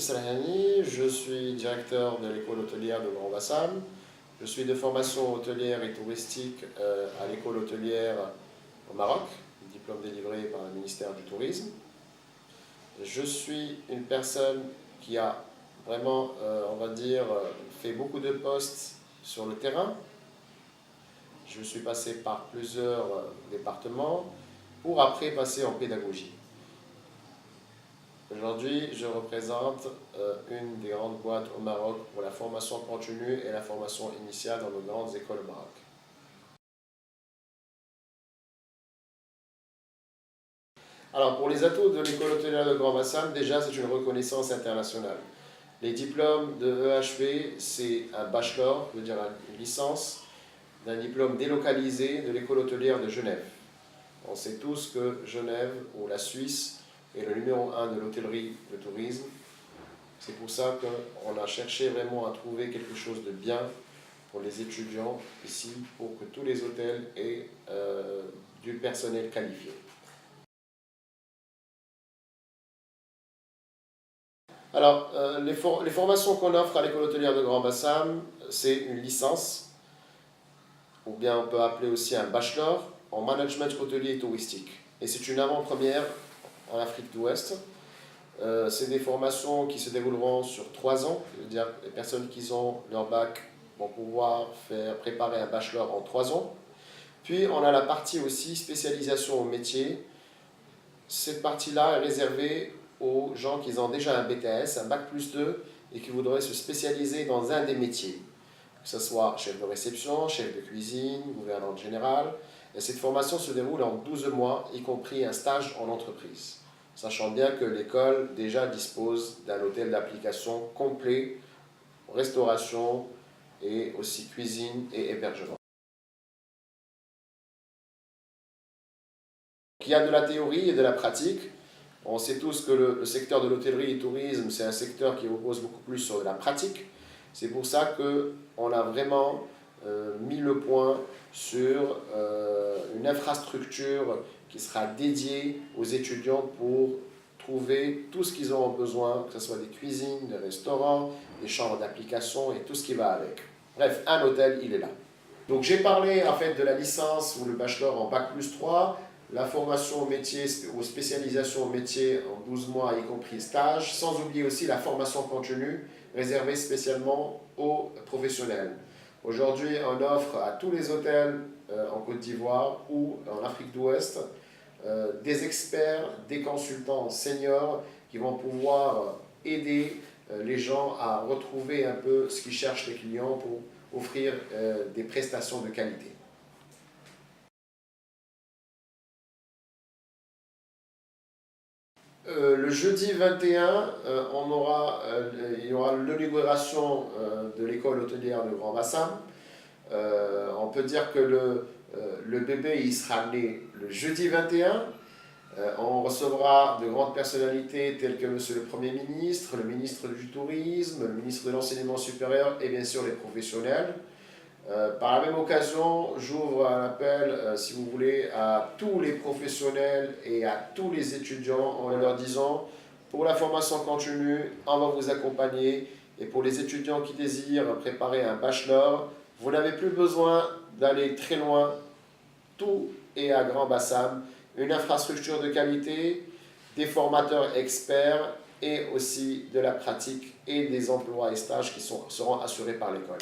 Salahani, je suis directeur de l'école hôtelière de Grand Bassam. Je suis de formation hôtelière et touristique à l'école hôtelière au Maroc, diplôme délivré par le ministère du Tourisme. Je suis une personne qui a vraiment, on va dire, fait beaucoup de postes sur le terrain. Je suis passé par plusieurs départements pour après passer en pédagogie. Aujourd'hui, je représente une des grandes boîtes au Maroc pour la formation continue et la formation initiale dans nos grandes écoles au Maroc. Alors, pour les atouts de l'école hôtelière de Grand Bassam, déjà, c'est une reconnaissance internationale. Les diplômes de EHP, c'est un bachelor, je veux dire une licence, d'un diplôme délocalisé de l'école hôtelière de Genève. On sait tous que Genève, ou la Suisse, est le numéro 1 de l'hôtellerie de tourisme. C'est pour ça qu'on a cherché vraiment à trouver quelque chose de bien pour les étudiants ici, pour que tous les hôtels aient du personnel qualifié. Alors, les formations qu'on offre à l'école hôtelière de Grand Bassam, c'est une licence, ou bien on peut appeler aussi un bachelor, en management hôtelier et touristique. Et c'est une avant-première en Afrique de l'Ouest. C'est des formations qui se dérouleront sur 3 ans. C'est-à-dire que les personnes qui ont leur bac vont pouvoir préparer un bachelor en 3 ans. Puis on a la partie aussi spécialisation au métier. Cette partie-là est réservée aux gens qui ont déjà un BTS, un bac+2, et qui voudraient se spécialiser dans un des métiers. Que ce soit chef de réception, chef de cuisine, gouvernante générale. Et cette formation se déroule en 12 mois, y compris un stage en entreprise. Sachant bien que l'école déjà dispose d'un hôtel d'application complet, restauration et aussi cuisine et hébergement. Il y a de la théorie et de la pratique. On sait tous que le secteur de l'hôtellerie et du tourisme, c'est un secteur qui repose beaucoup plus sur de la pratique. C'est pour ça qu'on a vraiment mis le point sur une infrastructure qui sera dédiée aux étudiants pour trouver tout ce qu'ils auront besoin, que ce soit des cuisines, des restaurants, des chambres d'application et tout ce qui va avec. Bref, un hôtel, il est là. Donc j'ai parlé en fait de la licence ou le bachelor en bac+3, la formation au métier, aux spécialisations au métier en 12 mois, y compris stage, sans oublier aussi la formation continue réservée spécialement aux professionnels. Aujourd'hui, on offre à tous les hôtels en Côte d'Ivoire ou en Afrique de l'Ouest des experts, des consultants seniors qui vont pouvoir aider les gens à retrouver un peu ce qu'ils cherchent les clients pour offrir des prestations de qualité. Le jeudi 21, il y aura l'inauguration de l'école hôtelière de Grand Bassam. On peut dire que le bébé il sera né le jeudi 21. On recevra de grandes personnalités telles que Monsieur le Premier ministre, le ministre du Tourisme, le ministre de l'Enseignement supérieur et bien sûr les professionnels. Par la même occasion, j'ouvre un appel, si vous voulez, à tous les professionnels et à tous les étudiants en leur disant, pour la formation continue, on va vous accompagner. Et pour les étudiants qui désirent préparer un bachelor, vous n'avez plus besoin d'aller très loin. Tout est à Grand Bassam. Une infrastructure de qualité, des formateurs experts et aussi de la pratique et des emplois et stages qui seront assurés par l'école.